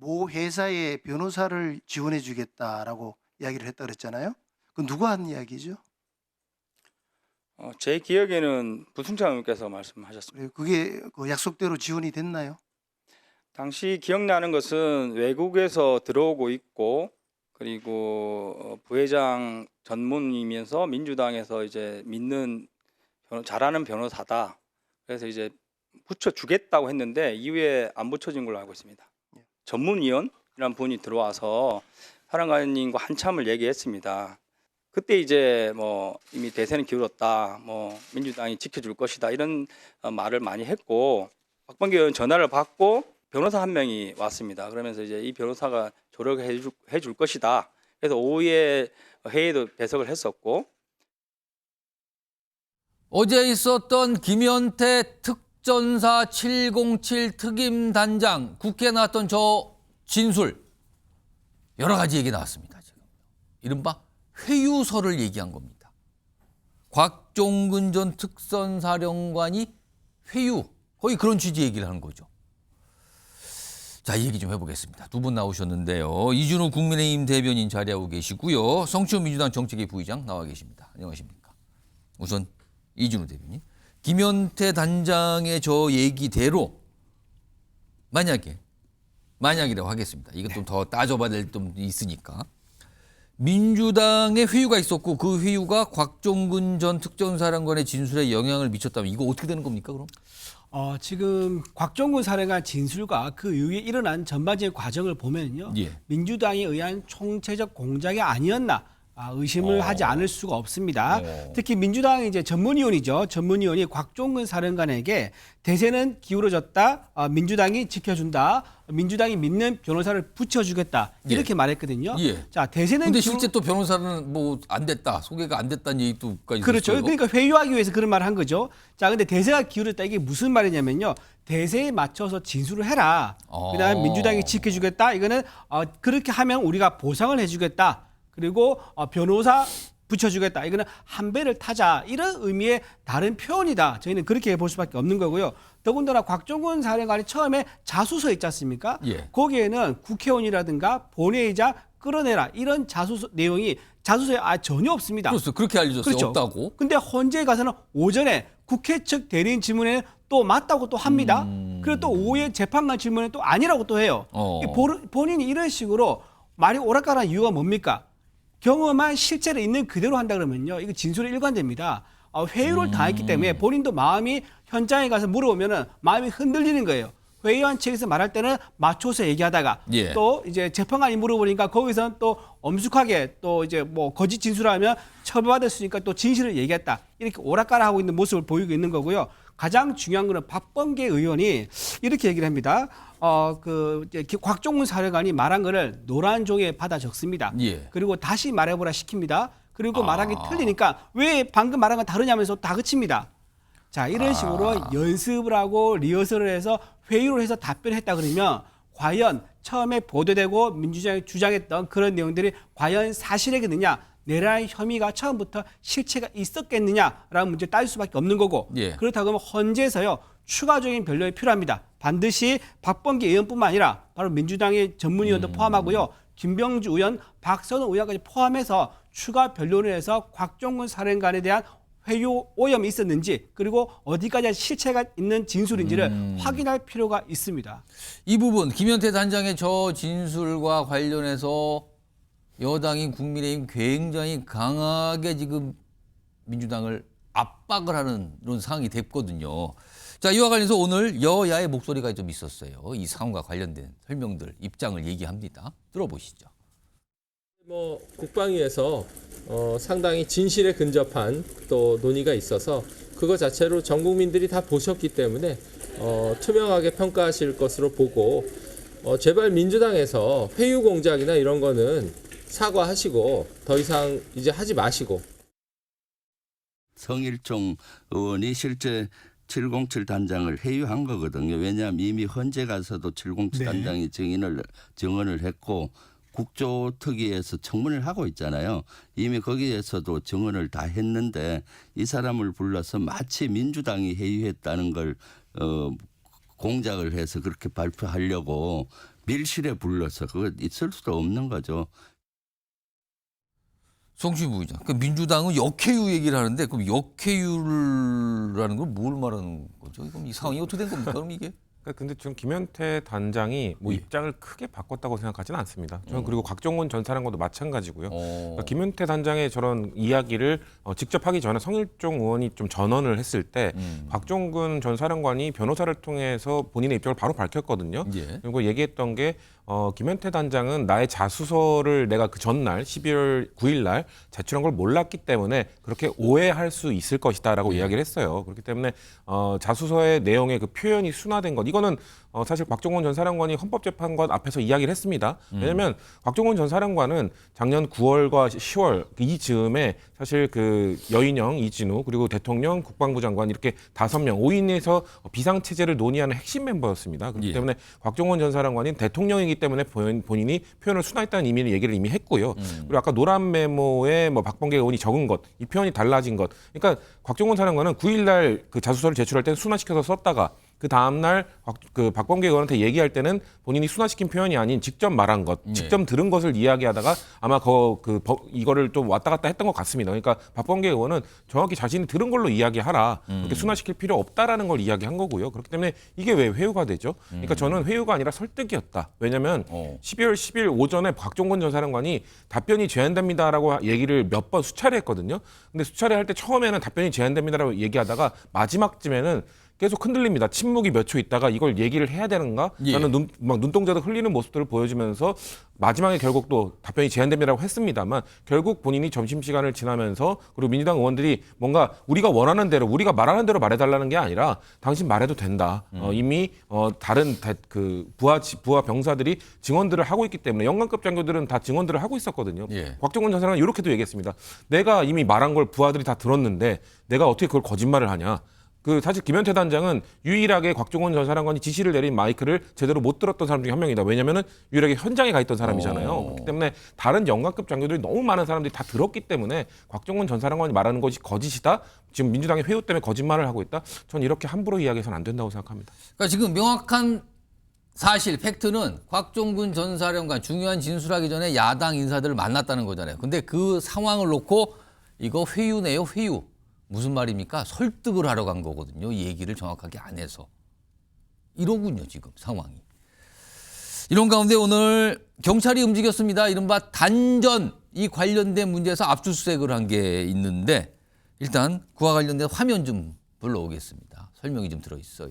모 회사의 변호사를 지원해 주겠다라고 이야기를 했다 그랬잖아요. 그 누가 한 이야기죠? 제 기억에는 부승찬 의원께서 말씀하셨습니다. 그게 그 약속대로 지원이 됐나요? 당시 기억나는 것은 외국에서 들어오고 있고, 그리고 부회장 전문이면서 민주당에서 이제 믿는 잘하는 변호사다. 그래서 이제 붙여주겠다고 했는데 이후에 안 붙여진 걸로 알고 있습니다. 전문위원이라는 분이 들어와서 사령관님과 한참을 얘기했습니다. 그때 이제 뭐 이미 대세는 기울었다, 뭐 민주당이 지켜줄 것이다 이런 말을 많이 했고, 박범계 의원 전화를 받고 변호사 한 명이 왔습니다. 그러면서 이제 이 변호사가 조력해 줄 것이다. 그래서 오후에 회의도 배석을 했었고. 어제 있었던 김현태 특전사 707 특임단장 국회에 나왔던 저 진술 여러 가지 얘기 나왔습니다. 지금 이른바 회유서를 얘기한 겁니다. 곽종근 전 특선사령관이 회유, 거의 그런 취지 얘기를 하는 거죠. 자, 이 얘기 좀 해보겠습니다. 두 분 나오셨는데요. 이준호 국민의힘 대변인 자리하고 계시고요. 성추 민주당 정책위 부의장 나와 계십니다. 안녕하십니까. 우선 이준호 대변인. 김현태 단장의 저 얘기대로 만약이라고 하겠습니다. 이건 좀 더 따져봐야 될 점 있으니까. 민주당의 회유가 있었고 그 회유가 곽종근 전 특전사령관의 진술에 영향을 미쳤다면 이거 어떻게 되는 겁니까 그럼? 지금 곽종근 사령관 진술과 그 이후에 일어난 전반적인 과정을 보면요. 예. 민주당에 의한 총체적 공작이 아니었나 의심을 하지 않을 수가 없습니다. 특히 민주당의 이제 전문위원이죠. 전문위원이 곽종근 사령관에게 대세는 기울어졌다. 민주당이 지켜준다. 민주당이 믿는 변호사를 붙여주겠다. 이렇게 말했거든요. 예. 자, 대세는 근데 실제 또 변호사는 뭐 안 됐다. 소개가 안 됐다는 얘기도까지 그렇죠. 있어요. 그러니까 회유하기 위해서 그런 말을 한 거죠. 자, 근데 대세가 기울었다 이게 무슨 말이냐면요. 대세에 맞춰서 진술을 해라. 그다음에 민주당이 지켜주겠다. 이거는 그렇게 하면 우리가 보상을 해주겠다. 그리고 변호사 붙여주겠다. 이거는 한 배를 타자. 이런 의미의 다른 표현이다. 저희는 그렇게 볼 수밖에 없는 거고요. 더군다나 곽종근 사령관이 처음에 자수서 있지 않습니까? 예. 거기에는 국회의원이라든가 본회의자 끌어내라. 이런 자수서 내용이 자수서에 전혀 없습니다. 그렇죠. 그렇게 알려졌어요. 그렇죠. 없다고. 근데 헌재에 가서는 오전에 국회 측 대리인 질문에 또 맞다고 또 합니다. 그리고 또 오후에 재판관 질문에 또 아니라고 또 해요. 본인이 이런 식으로 말이 오락가락한 이유가 뭡니까? 경험한 실제로 있는 그대로 한다 그러면요. 이거 진술에 일관됩니다. 회유를 당했기 때문에 본인도 마음이 현장에 가서 물어보면은 마음이 흔들리는 거예요. 회의한 측에서 말할 때는 맞춰서 얘기하다가 예. 또 이제 재판관이 물어보니까 거기서는 또 엄숙하게 또 이제 뭐 거짓 진술하면 처벌받았으니까 또 진실을 얘기했다. 이렇게 오락가락하고 있는 모습을 보이고 있는 거고요. 가장 중요한 거는 박범계 의원이 이렇게 얘기를 합니다. 곽종근 사령관이 말한 거를 노란 종이에 받아 적습니다. 예. 그리고 다시 말해보라 시킵니다. 그리고 말하기 틀리니까 왜 방금 말한 건 다르냐면서 다 그칩니다. 자, 이런 식으로 연습을 하고 리허설을 해서 회의를 해서 답변했다 그러면 과연 처음에 보도되고 민주당이 주장했던 그런 내용들이 과연 사실이겠느냐, 내란의 혐의가 처음부터 실체가 있었겠느냐라는 문제를 따질 수밖에 없는 거고 예. 그렇다고 하면 헌재에서요 추가적인 변론이 필요합니다. 반드시 박범계 의원뿐만 아니라 바로 민주당의 전문위원도 포함하고요. 김병주 의원, 박선우 의원까지 포함해서 추가 변론을 해서 곽종근 사령관에 대한 회유 오염이 있었는지 그리고 어디까지 실체가 있는 진술인지를 확인할 필요가 있습니다. 이 부분 김현태 단장의 저 진술과 관련해서 여당인 국민의힘 굉장히 강하게 지금 민주당을 압박을 하는 이런 상황이 됐거든요. 자, 이와 관련해서 오늘 여야의 목소리가 좀 있었어요. 이 상황과 관련된 설명들, 입장을 얘기합니다. 들어보시죠. 국방위에서 상당히 진실에 근접한 또 논의가 있어서 그거 자체로 전 국민들이 다 보셨기 때문에 투명하게 평가하실 것으로 보고 제발 민주당에서 회유 공작이나 이런 거는 사과하시고 더 이상 이제 하지 마시고. 성일종 의원이 실제 707 단장을 회유한 거거든요. 왜냐하면 이미 헌재 가서도 707 단장이 증언을 했고 국조특위에서 청문을 하고 있잖아요. 이미 거기에서도 증언을 다 했는데 이 사람을 불러서 마치 민주당이 회유했다는 걸 공작을 해서 그렇게 발표하려고 밀실에 불러서 그거 있을 수도 없는 거죠. 송시부 부의장. 그 민주당은 역회유 얘기를 하는데 그럼 역회유라는 건 뭘 말하는 거죠? 그럼 이 상황이 어떻게 된 겁니까? 그럼 이게? 근데 지금 김현태 단장이 뭐 예. 입장을 크게 바꿨다고 생각하지는 않습니다. 저는 그리고 곽종원 전 사령관도 마찬가지고요. 그러니까 어. 김현태 단장의 저런 이야기를 직접 하기 전에 성일종 의원이 좀 전언을 했을 때 곽종근 전 사령관이 변호사를 통해서 본인의 입장을 바로 밝혔거든요. 예. 그리고 얘기했던 게 김현태 단장은 나의 자수서를 내가 그 전날 12월 9일 날 제출한 걸 몰랐기 때문에 그렇게 오해할 수 있을 것이다라고 이야기를 했어요. 그렇기 때문에 자수서의 내용의 그 표현이 순화된 것 이거는 사실 곽종원 전 사령관이 헌법재판관 앞에서 이야기를 했습니다. 왜냐하면 곽종원 전 사령관은 작년 9월과 10월 이 즈음에 사실 그 여인영, 이진우 그리고 대통령, 국방부 장관 이렇게 5명 5인에서 비상체제를 논의하는 핵심 멤버였습니다. 그렇기 예. 때문에 곽종원 전 사령관이 대통령이기 때문에 본인이 표현을 순화했다는 의미를 얘기를 이미 했고요. 그리고 아까 노란 메모에 뭐 박범계 의원이 적은 것, 이 표현이 달라진 것. 그러니까 곽종원 사령관은 9일날 그 자수서를 제출할 때는 순화시켜서 썼다가 그 다음날 그 박범계 의원한테 얘기할 때는 본인이 순화시킨 표현이 아닌 직접 말한 것, 직접 들은 것을 이야기하다가 아마 이거를 좀 왔다 갔다 했던 것 같습니다. 그러니까 박범계 의원은 정확히 자신이 들은 걸로 이야기하라. 그렇게 순화시킬 필요 없다라는 걸 이야기한 거고요. 그렇기 때문에 이게 왜 회유가 되죠? 그러니까 저는 회유가 아니라 설득이었다. 왜냐하면 12월 10일 오전에 곽종건 전 사령관이 답변이 제한됩니다라고 얘기를 몇 번 수차례 했거든요. 근데 수차례 할 때 처음에는 답변이 제한됩니다라고 얘기하다가 마지막쯤에는 계속 흔들립니다. 침묵이 몇 초 있다가 이걸 얘기를 해야 되는가? 예. 라는 눈동자도 흘리는 모습들을 보여주면서 마지막에 결국 또 답변이 제한됩니다라고 했습니다만 결국 본인이 점심시간을 지나면서 그리고 민주당 의원들이 뭔가 우리가 원하는 대로 우리가 말하는 대로 말해달라는 게 아니라 당신 말해도 된다. 이미 다른 그 부하 병사들이 증언들을 하고 있기 때문에 영관급 장교들은 다 증언들을 하고 있었거든요. 예. 곽종원 전 사령은 이렇게도 얘기했습니다. 내가 이미 말한 걸 부하들이 다 들었는데 내가 어떻게 그걸 거짓말을 하냐. 사실 김현태 단장은 유일하게 곽종원 전 사령관이 지시를 내린 마이크를 제대로 못 들었던 사람 중에 한 명이다. 왜냐면은 유일하게 현장에 가 있던 사람이잖아요. 그렇기 때문에 다른 영관급 장교들이 너무 많은 사람들이 다 들었기 때문에 곽종원 전 사령관이 말하는 것이 거짓이다. 지금 민주당의 회유 때문에 거짓말을 하고 있다. 전 이렇게 함부로 이야기해서는 안 된다고 생각합니다. 그러니까 지금 명확한 사실 팩트는 곽종근 전 사령관 중요한 진술하기 전에 야당 인사들을 만났다는 거잖아요. 근데 그 상황을 놓고 이거 회유네요, 회유. 무슨 말입니까? 설득을 하러 간 거거든요. 이 얘기를 정확하게 안 해서. 이러군요, 지금 상황이. 이런 가운데 오늘 경찰이 움직였습니다. 이른바 단전 이 관련된 문제에서 압수수색을 한 게 있는데 일단 그와 관련된 화면 좀 불러오겠습니다. 설명이 좀 들어있어요.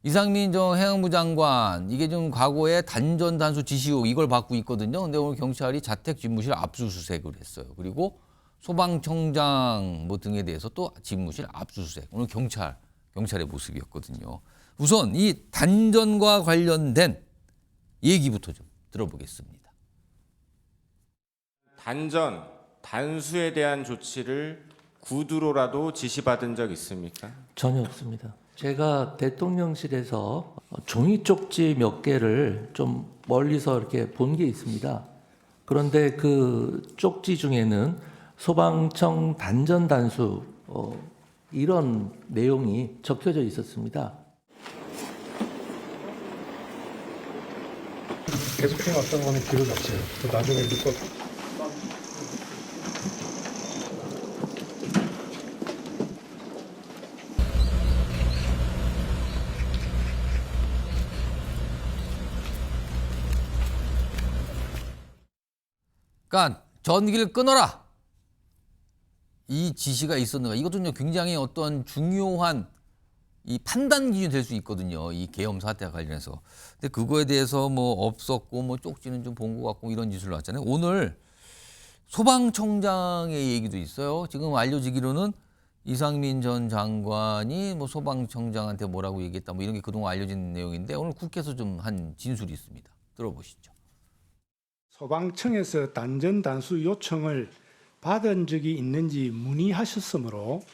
이상민 전 해양부 장관 이게 좀 과거에 단전 단수 지시 의혹 이걸 받고 있거든요. 근데 오늘 경찰이 자택 집무실 압수수색을 했어요. 그리고 소방청장 뭐 등에 대해서 또 집무실 압수수색. 오늘 경찰의 모습이었거든요. 우선 이 단전과 관련된 얘기부터 좀 들어보겠습니다. 단전, 단수에 대한 조치를 구두로라도 지시받은 적 있습니까? 전혀 없습니다. 제가 대통령실에서 종이 쪽지 몇 개를 좀 멀리서 이렇게 본 게 있습니다. 그런데 그 쪽지 중에는 소방청 단전 단수 이런 내용이 적혀져 있었습니다. 계속 해왔던 거는 기록이 없어요. 나중에 누가 그러니까 전기를 끊어라. 이 지시가 있었는가? 이것도 굉장히 어떤 중요한 이 판단 기준이 될 수 있거든요. 이 계엄 사태와 관련해서. 근데 그거에 대해서 뭐 없었고 뭐 쪽지는 좀 본 것 같고 이런 짓을 놨잖아요. 오늘 소방청장의 얘기도 있어요. 지금 알려지기로는 이상민 전 장관이 뭐 소방청장한테 뭐라고 얘기했다 뭐 이런 게 그동안 알려진 내용인데 오늘 국회에서 좀 한 진술이 있습니다. 들어보시죠. 소방청에서 단전 단수 요청을 받은 적이 있는지 문의하셨으므로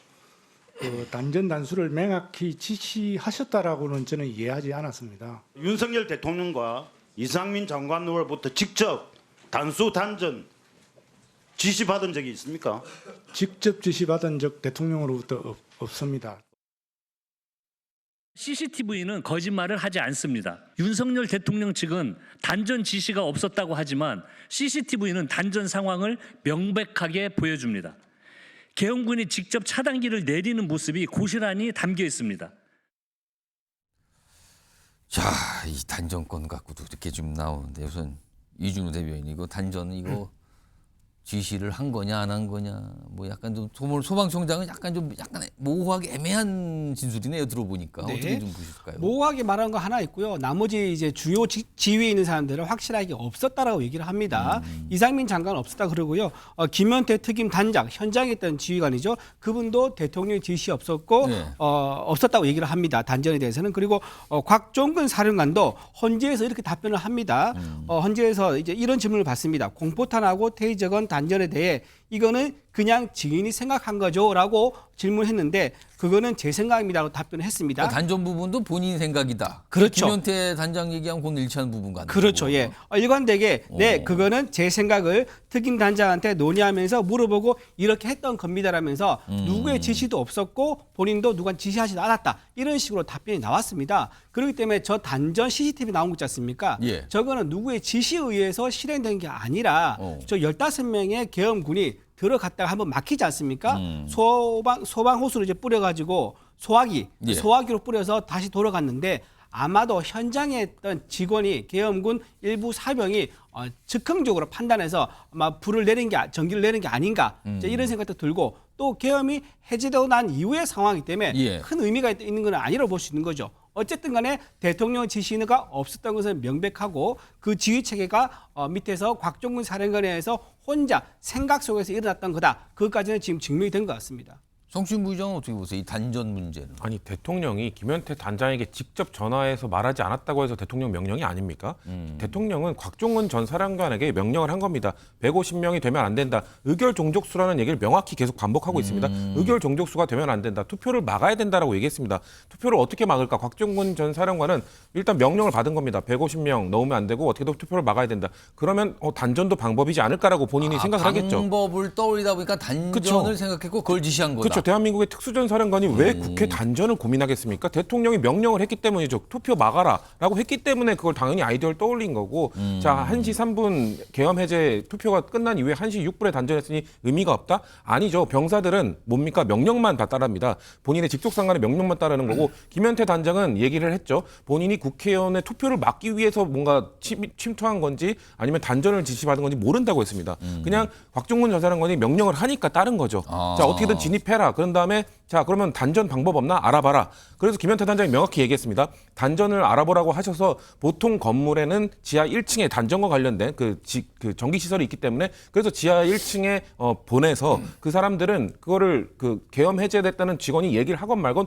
단전 단수를 명확히 지시하셨다라고는 저는 이해하지 않았습니다. 윤석열 대통령과 이상민 장관으로부터 직접 단수 단전 지시받은 적이 있습니까? 직접 지시받은 적 대통령으로부터 없습니다. CCTV는 거짓말을 하지 않습니다. 윤석열 대통령 측은 단전 지시가 없었다고 하지만 CCTV는 단전 상황을 명백하게 보여줍니다. 계엄군이 직접 차단기를 내리는 모습이 고스란히 담겨 있습니다. 자, 이 단전권 갖고도 이렇게 좀 나오는데 우선 이준우 대변인 이거 단전 이거 지시를 한 거냐 안 한 거냐 뭐 약간 좀 소방청장은 약간 모호하게 애매한 진술이네요 들어보니까. 네. 어떻게 좀 보실까요? 모호하게 말한 거 하나 있고요. 나머지 이제 주요 지위에 있는 사람들은 확실하게 없었다라고 얘기를 합니다. 이상민 장관은 없었다 그러고요. 김현태 특임 단장 현장에 있던 지휘관이죠. 그분도 대통령 지시 없었고 네. 없었다고 얘기를 합니다. 단전에 대해서는. 그리고 곽종근 사령관도 헌재에서 이렇게 답변을 합니다. 헌재에서 이제 이런 질문을 받습니다. 공포탄하고 테이저건 단전에 대해 이거는 그냥 증인이 생각한 거죠라고 질문했는데 그거는 제 생각입니다라고 답변을 했습니다. 그러니까 단전 부분도 본인 생각이다. 그렇죠. 김현태 단장 얘기하고 곧 일치하는 부분 같네요. 그렇죠. 예. 일관되게 네, 그거는 제 생각을 특임 단장한테 논의하면서 물어보고 이렇게 했던 겁니다라면서 누구의 지시도 없었고 본인도 누가 지시하지 않았다. 이런 식으로 답변이 나왔습니다. 그렇기 때문에 저 단전 CCTV 나온 거 있지 않습니까? 예. 저거는 누구의 지시에 의해서 실행된 게 아니라 저 15명의 계엄군이 들어갔다가 한번 막히지 않습니까? 소방 호수를 이제 뿌려가지고 예. 소화기로 뿌려서 다시 돌아갔는데 아마도 현장에 있던 직원이 계엄군 일부 사병이 즉흥적으로 판단해서 아마 전기를 내린 게 아닌가 이제 이런 생각도 들고 또 계엄이 해제되고 난 이후의 상황이기 때문에 예. 큰 의미가 있는 건 아니라고 볼 수 있는 거죠. 어쨌든 간에 대통령 지시가 없었던 것은 명백하고 그 지휘 체계가 밑에서 곽종근 사령관에 의해서 혼자 생각 속에서 일어났던 거다. 그것까지는 지금 증명이 된 것 같습니다. 성신 부의장은 어떻게 보세요? 이 단전 문제는. 아니 대통령이 김현태 단장에게 직접 전화해서 말하지 않았다고 해서 대통령 명령이 아닙니까? 대통령은 곽종근 전 사령관에게 명령을 한 겁니다. 150명이 되면 안 된다. 의결 종족수라는 얘기를 명확히 계속 반복하고 있습니다. 의결 종족수가 되면 안 된다. 투표를 막아야 된다라고 얘기했습니다. 투표를 어떻게 막을까? 곽종근 전 사령관은 일단 명령을 받은 겁니다. 150명 넣으면 안 되고 어떻게든 투표를 막아야 된다. 그러면 단전도 방법이지 않을까라고 본인이 생각을 하겠죠. 방법을 떠올리다 보니까 단전을 그쵸. 생각했고 그걸 지시한 거다. 그렇죠. 대한민국의 특수전 사령관이 왜 국회 단전을 고민하겠습니까? 대통령이 명령을 했기 때문이죠. 투표 막아라라고 했기 때문에 그걸 당연히 아이디어를 떠올린 거고 자 1시 3분 계엄 해제 투표가 끝난 이후에 1시 6분에 단전했으니 의미가 없다? 아니죠. 병사들은 뭡니까? 명령만 다 따릅니다. 본인의 직속 상관의 명령만 따르는 거고 김현태 단장은 얘기를 했죠. 본인이 국회의원의 투표를 막기 위해서 뭔가 침투한 건지 아니면 단전을 지시받은 건지 모른다고 했습니다. 그냥 곽종근 전 사령관이 명령을 하니까 따른 거죠. 자 어떻게든 진입해라. 그런 다음에 자 그러면 단전 방법 없나 알아봐라. 그래서 김현태 단장이 명확히 얘기했습니다. 단전을 알아보라고 하셔서 보통 건물에는 지하 1층에 단전과 관련된 그 전기 시설이 있기 때문에 그래서 지하 1층에 보내서 그 사람들은 그거를 그 계엄 해제됐다는 직원이 얘기를 하건 말건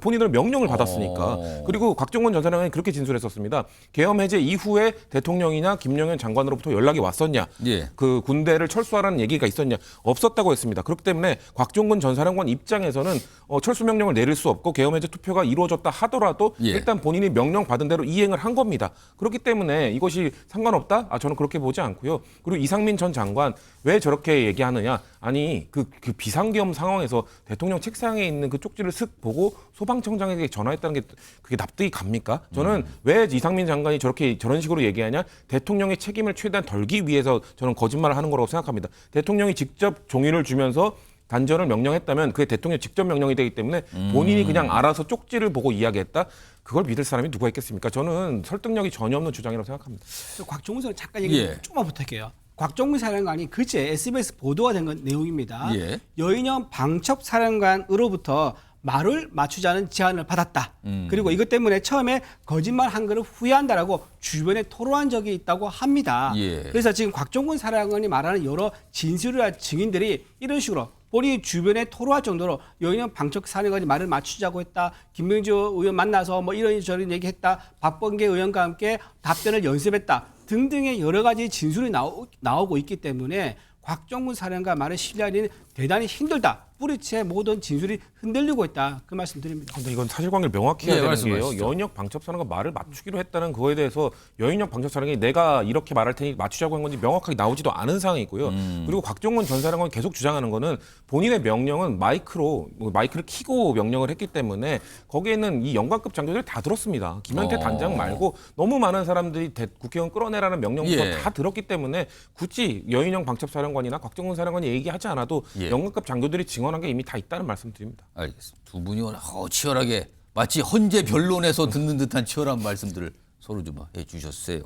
본인들은 명령을 받았으니까. 그리고 곽종근 전 사령관이 그렇게 진술했었습니다. 계엄 해제 이후에 대통령이나 김영현 장관으로부터 연락이 왔었냐? 예. 그 군대를 철수하라는 얘기가 있었냐? 없었다고 했습니다. 그렇기 때문에 곽종근 전 사령관 입장에서는 철수 명령을 내릴 수 없고 계엄 해제 투표가 이루어졌다 하더라도 예. 일단 본인이 명령 받은 대로 이행을 한 겁니다. 그렇기 때문에 이것이 상관없다? 저는 그렇게 보지 않고요. 그리고 이상민 전 장관 왜 저렇게 얘기하느냐? 아니 그 비상계엄 상황에서 대통령 책상에 있는 그 쪽지를 슥 보고 소방청장에게 전화했다는 게 그게 납득이 갑니까? 저는 왜 이상민 장관이 저런 식으로 얘기하냐? 대통령의 책임을 최대한 덜기 위해서 저는 거짓말을 하는 거라고 생각합니다. 대통령이 직접 종이를 주면서 단전을 명령했다면 그게 대통령 직접 명령이 되기 때문에 본인이 그냥 알아서 쪽지를 보고 이야기했다. 그걸 믿을 사람이 누가 있겠습니까? 저는 설득력이 전혀 없는 주장이라고 생각합니다. 곽종근 사령관 잠깐 얘기 조금만 부탁해요. 곽종근 사령관이 그제 SBS 보도가 된 내용입니다. 예. 여인영 방첩 사령관으로부터 말을 맞추자는 제안을 받았다. 그리고 이것 때문에 처음에 거짓말한 거를 후회한다라고 주변에 토로한 적이 있다고 합니다. 예. 그래서 지금 곽종근 사령관이 말하는 여러 진술이나 증인들이 이런 식으로 본인이 주변에 토로할 정도로 여인영 방첩 사령관이 말을 맞추자고 했다. 김명주 의원 만나서 뭐 이런저런 얘기했다. 박범계 의원과 함께 답변을 연습했다. 등등의 여러 가지 진술이 나오고 있기 때문에 곽종근 사령관 말을 신뢰하기는 대단히 힘들다. 뿌리채 모든 진술이 흔들리고 있다. 그 말씀드립니다. 근데 이건 사실관계를 명확히 해야 예, 되는 말씀하시죠. 게요. 여인역 방첩사령과 말을 맞추기로 했다는 거에 대해서 여인역 방첩사령이 내가 이렇게 말할 테니 맞추자고 한 건지 명확하게 나오지도 않은 상황이고요. 그리고 곽종원 전 사령관이 계속 주장하는 거는 본인의 명령은 마이크를 켜고 명령을 했기 때문에 거기에는 이 영관급 장교들이 다 들었습니다. 김현태 단장 말고 너무 많은 사람들이 국회의원 끌어내라는 명령부터 예. 다 들었기 때문에 굳이 여인영 방첩사령관이나 곽종원 사령관이 얘기하지 않아도 예. 영관급 장교들이 증언한 게 이미 다 있다는 말씀드립니다. 알겠습니다. 두 분이 오늘 치열하게 마치 헌재 변론에서 듣는 듯한 치열한 말씀들을 서로 좀 해주셨어요.